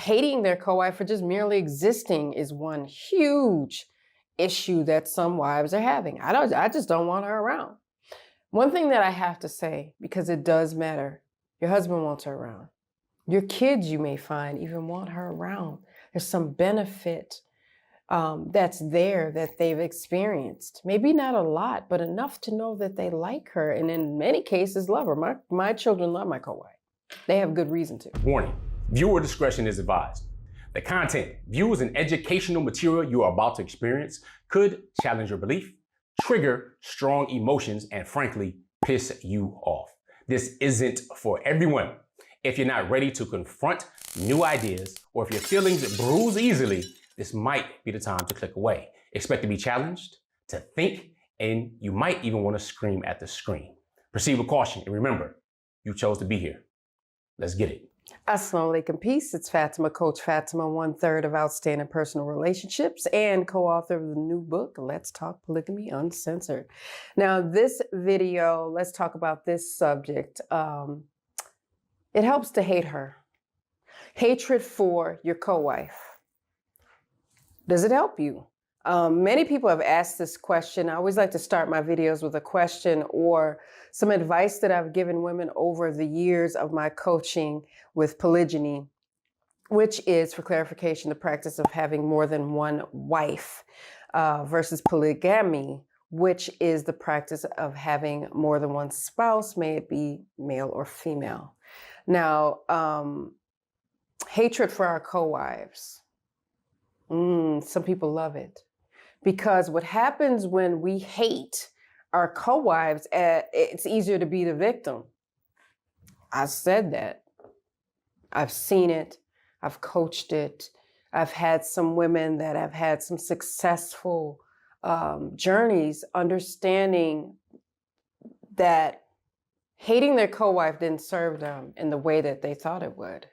hating their co-wife for just merely existing is one huge issue that some wives are having. I just don't want her around. One thing that I have to say, because it does matter, your husband wants her around. Your kids, you may find, even want her around. There's some benefit that's there that they've experienced. Maybe not a lot, but enough to know that they like her, and in many cases love her. My children love my co-wife. They have good reason to. Warning, viewer discretion is advised. The content, viewed as an educational material you are about to experience, could challenge your belief, trigger strong emotions, and frankly, piss you off. This isn't for everyone. If you're not ready to confront new ideas, or if your feelings bruise easily, this might be the time to click away. Expect to be challenged, to think, and you might even want to scream at the screen. Proceed with caution, and remember, you chose to be here. Let's get it. Assalamu alaikum, peace. It's Fatimah, Coach Fatimah, 1/3 of Outstanding Personal Relationships and co-author of the new book, Let's Talk Polygamy Uncensored. Now, this video, let's talk about this subject. It helps to hate her. Hatred for your co-wife. Does it help you? Many people have asked this question. I always like to start my videos with a question or some advice that I've given women over the years of my coaching with polygyny, which is, for clarification, the practice of having more than one wife, versus polygamy, which is the practice of having more than one spouse, may it be male or female. Now, hatred for our co-wives. Some people love it. Because what happens when we hate our co-wives, it's easier to be the victim. I said that. I've seen it. I've coached it. I've had some women that have had some successful journeys understanding that hating their co-wife didn't serve them in the way that they thought it would.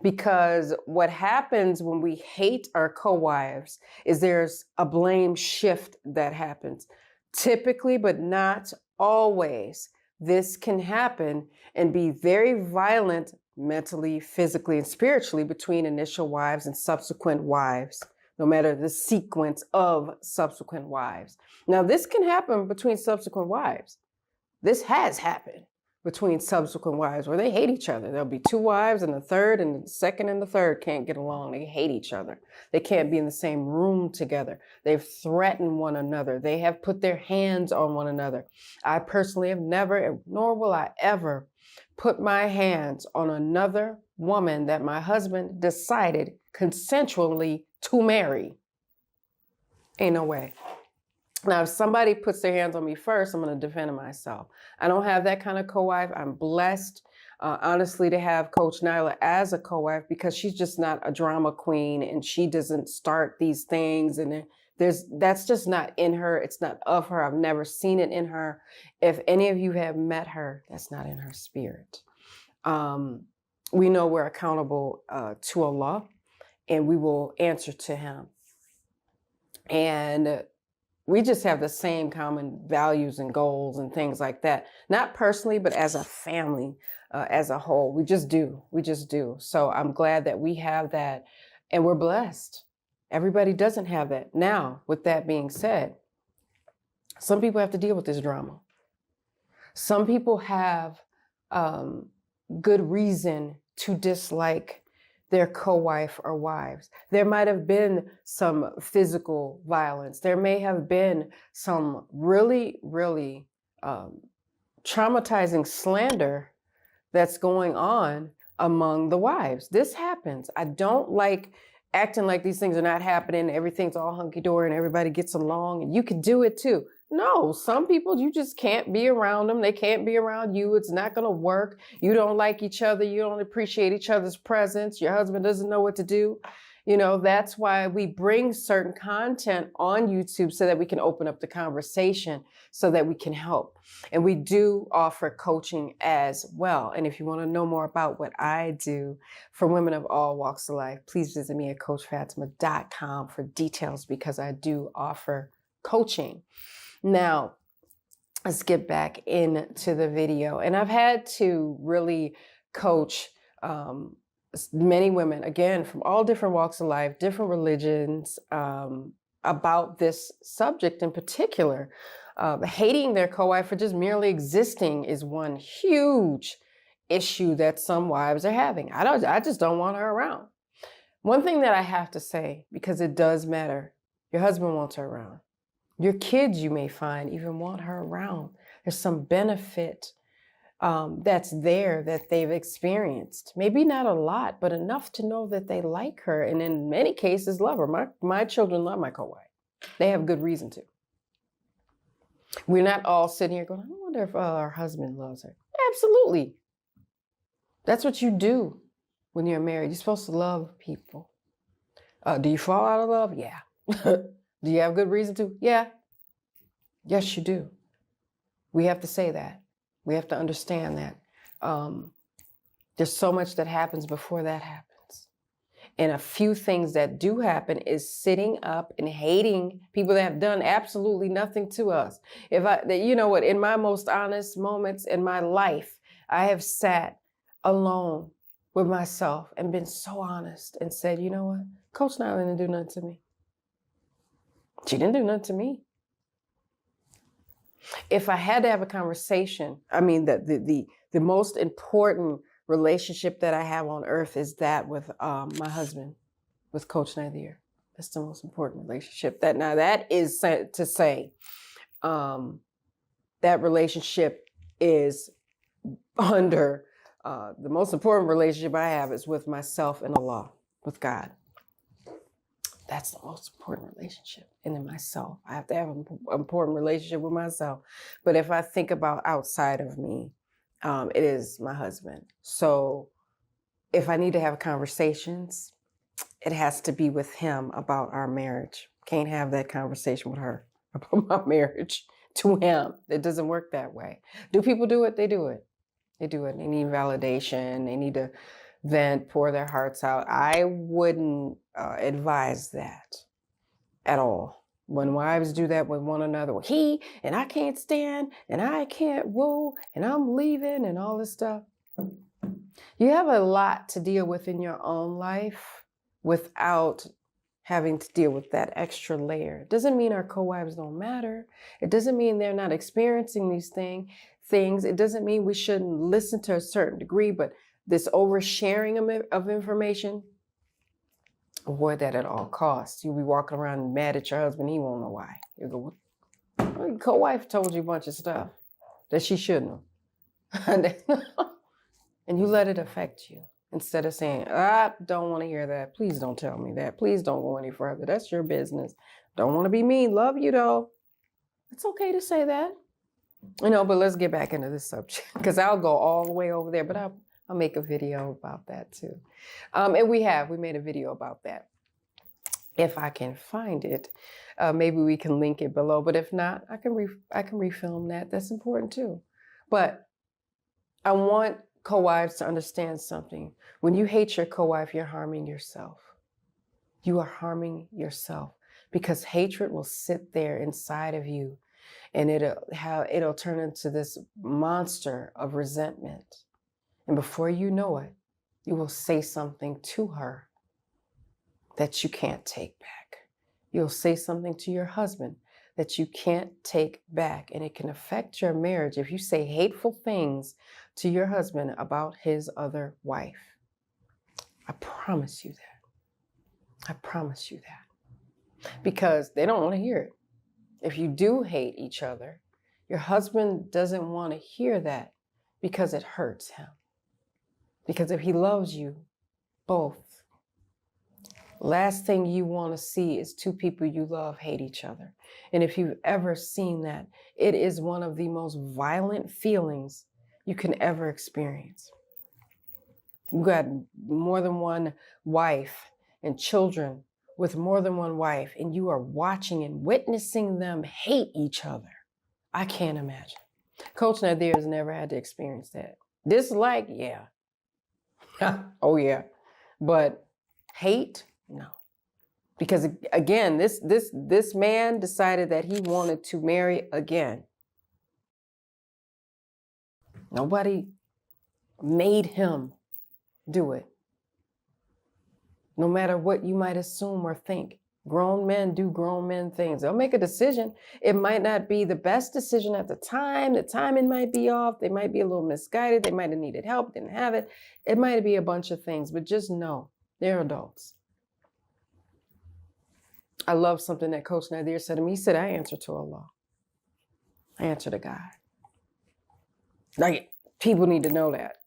Because what happens when we hate our co-wives is there's a blame shift that happens. Typically, but not always, this can happen and be very violent mentally, physically, and spiritually between initial wives and subsequent wives, no matter the sequence of subsequent wives. Now, this can happen between subsequent wives. This has happened between subsequent wives where they hate each other. There'll be two wives and the third, and the second and the third can't get along. They hate each other. They can't be in the same room together. They've threatened one another. They have put their hands on one another. I personally have never, nor will I ever, put my hands on another woman that my husband decided consensually to marry. Ain't no way. Now, if somebody puts their hands on me first, I'm going to defend myself. I don't have that kind of co-wife. I'm blessed, honestly, to have Coach Nyla as a co-wife because she's just not a drama queen and she doesn't start these things. And that's just not in her. It's not of her. I've never seen it in her. If any of you have met her, that's not in her spirit. We know we're accountable to Allah and we will answer to Him. And we just have the same common values and goals and things like that. Not personally, but as a family, as a whole. We just do. We just do. So I'm glad that we have that and we're blessed. Everybody doesn't have that. Now, with that being said, some people have to deal with this drama. Some people have good reason to dislike their co-wife or wives. There might have been some physical violence. There may have been some really, really traumatizing slander that's going on among the wives. This happens. I don't like acting like these things are not happening. Everything's all hunky-dory and everybody gets along and you can do it too. No, some people, you just can't be around them. They can't be around you. It's not going to work. You don't like each other. You don't appreciate each other's presence. Your husband doesn't know what to do. You know, that's why we bring certain content on YouTube so that we can open up the conversation so that we can help. And we do offer coaching as well. And if you want to know more about what I do for women of all walks of life, please visit me at coachfatimah.com for details because I do offer coaching. Now, let's get back into the video. And I've had to really coach many women, again, from all different walks of life, different religions, about this subject in particular. Hating their co-wife for just merely existing is one huge issue that some wives are having. I just don't want her around. One thing that I have to say, because it does matter, your husband wants her around. Your kids, you may find, even want her around. There's some benefit that's there that they've experienced. Maybe not a lot, but enough to know that they like her, and in many cases love her. My children love my co-wife. They have good reason to. We're not all sitting here going, I wonder if our husband loves her. Absolutely. That's what you do when you're married. You're supposed to love people. Do you fall out of love? Yeah. Do you have good reason to? Yeah. Yes, you do. We have to say that. We have to understand that. There's so much that happens before that happens. And a few things that do happen is sitting up and hating people that have done absolutely nothing to us. You know what, in my most honest moments in my life, I have sat alone with myself and been so honest and said, you know what, Coach Nyla didn't do nothing to me. She didn't do nothing to me. If I had to have a conversation, I mean, the most important relationship that I have on earth is that with my husband, with Coach Nazir. That's the most important relationship. That is to say, that relationship is under the most important relationship I have is with myself and Allah, with God. That's the most important relationship. And in myself, I have to have an important relationship with myself. But if I think about outside of me, it is my husband. So if I need to have conversations, it has to be with him about our marriage. Can't have that conversation with her about my marriage to him. It doesn't work that way. Do people do it? They do it. They do it. They need validation. They need to vent, pour their hearts out. I wouldn't advise that at all. When wives do that with one another, well, he and I can't stand, and I can't woo, and I'm leaving, and all this stuff. You have a lot to deal with in your own life without having to deal with that extra layer. It doesn't mean our co-wives don't matter. It doesn't mean they're not experiencing these things. It doesn't mean we shouldn't listen to a certain degree, but this oversharing of information, avoid that at all costs. You'll be walking around mad at your husband. He won't know why. You'll go, well, your co-wife told you a bunch of stuff that she shouldn't have. And you let it affect you instead of saying, I don't want to hear that. Please don't tell me that. Please don't go any further. That's your business. Don't want to be mean. Love you though. It's okay to say that. But let's get back into this subject because I'll go all the way over there, but I'll make a video about that too. And we made a video about that. If I can find it, maybe we can link it below, but if not, I can refilm that. That's important too. But I want co-wives to understand something. When you hate your co-wife, you're harming yourself. You are harming yourself because hatred will sit there inside of you and it'll turn into this monster of resentment. And before you know it, you will say something to her that you can't take back. You'll say something to your husband that you can't take back. And it can affect your marriage if you say hateful things to your husband about his other wife. I promise you that. I promise you that. Because they don't want to hear it. If you do hate each other, your husband doesn't want to hear that because it hurts him. Because if he loves you both, last thing you want to see is two people you love hate each other. And if you've ever seen that, it is one of the most violent feelings you can ever experience. You got more than one wife and children with more than one wife, and you are watching and witnessing them hate each other. I can't imagine. Coach Nazir has never had to experience that. Dislike, yeah. Oh yeah. But hate, no. Because again, this man decided that he wanted to marry again. Nobody made him do it. no matter what you might assume or think. Grown men do grown men things. They'll make a decision. It might not be the best decision at the time. The timing might be off. They might be a little misguided. They might have needed help, didn't have it. It might be a bunch of things, but just know they're adults. I love something that Coach Nazir said to me. He said, I answer to Allah. I answer to God. Like, people need to know that.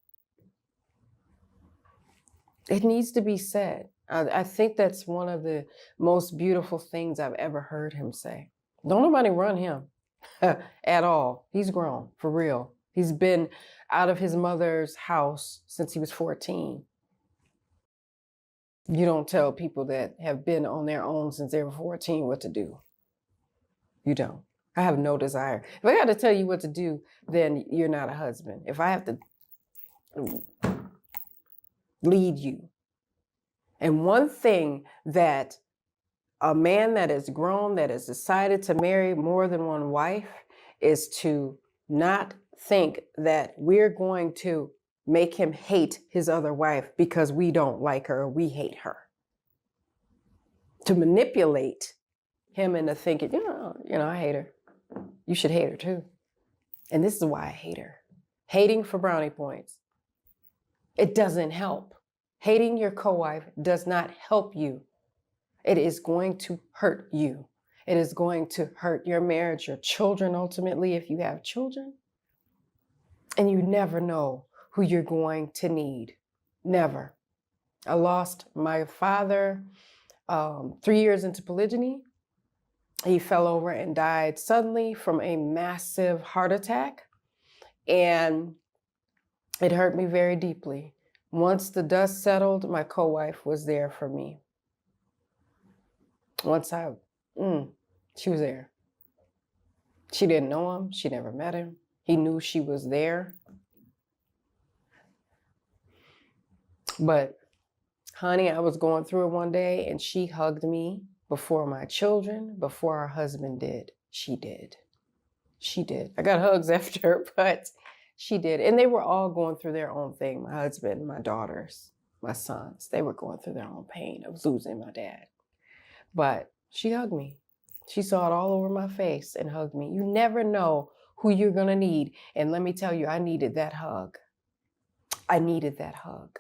It needs to be said. I think that's one of the most beautiful things I've ever heard him say. Don't nobody run him at all. He's grown, for real. He's been out of his mother's house since he was 14. You don't tell people that have been on their own since they were 14 what to do. You don't. I have no desire. If I got to tell you what to do, then you're not a husband. If I have to lead you. And one thing that a man that is grown, that has decided to marry more than one wife, is to not think that we're going to make him hate his other wife because we don't like her or we hate her. To manipulate him into thinking, you know, I hate her. You should hate her too. And this is why I hate her. Hating for brownie points. It doesn't help. Hating your co-wife does not help you. It is going to hurt you. It is going to hurt your marriage, your children ultimately, if you have children. And you never know who you're going to need. Never. I lost my father 3 years into polygyny. He fell over and died suddenly from a massive heart attack. And it hurt me very deeply. Once the dust settled, my co-wife was there for me. She was there. She didn't know him. She never met him. He knew she was there. But honey, I was going through it one day and she hugged me before my children, before our husband did. She did. She did. I got hugs after her, but she did. And they were all going through their own thing. My husband, my daughters, my sons, they were going through their own pain of losing my dad. But she hugged me. She saw it all over my face and hugged me. You never know who you're going to need. And let me tell you, I needed that hug. I needed that hug.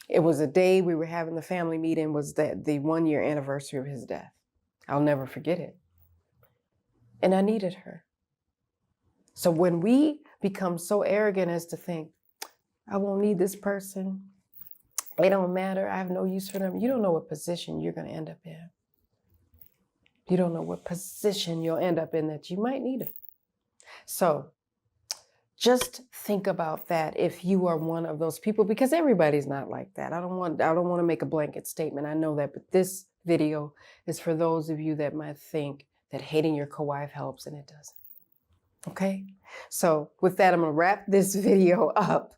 It was a day we were having the family meeting, was the 1 year anniversary of his death. I'll never forget it. And I needed her. So when we become so arrogant as to think, I won't need this person, it don't matter, I have no use for them, you don't know what position you're going to end up in. You don't know what position you'll end up in that you might need it. So just think about that if you are one of those people, because everybody's not like that. I don't want to make a blanket statement. I know that, but this video is for those of you that might think that hating your co-wife helps, and it doesn't. Okay? So with that, I'm going to wrap this video up.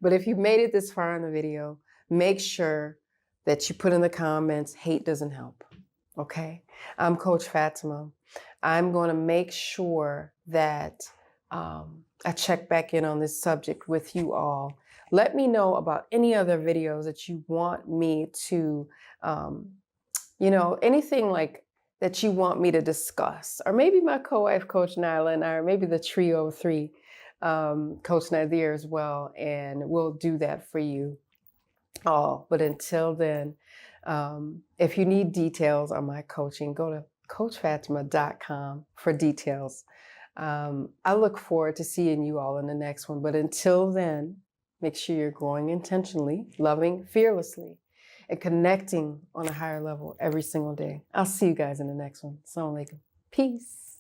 But if you made it this far in the video, make sure that you put in the comments, hate doesn't help. Okay? I'm Coach Fatimah. I'm going to make sure that I check back in on this subject with you all. Let me know about any other videos that you want me to, anything like that you want me to discuss. Or maybe my co-wife, Coach Nyla, and I, or maybe the trio of three, Coach Nazir as well, and we'll do that for you all. But until then, if you need details on my coaching, go to coachfatimah.com for details. I look forward to seeing you all in the next one. But until then, make sure you're growing intentionally, loving fearlessly, and connecting on a higher level every single day. I'll see you guys in the next one. Assalamu alaikum. Peace.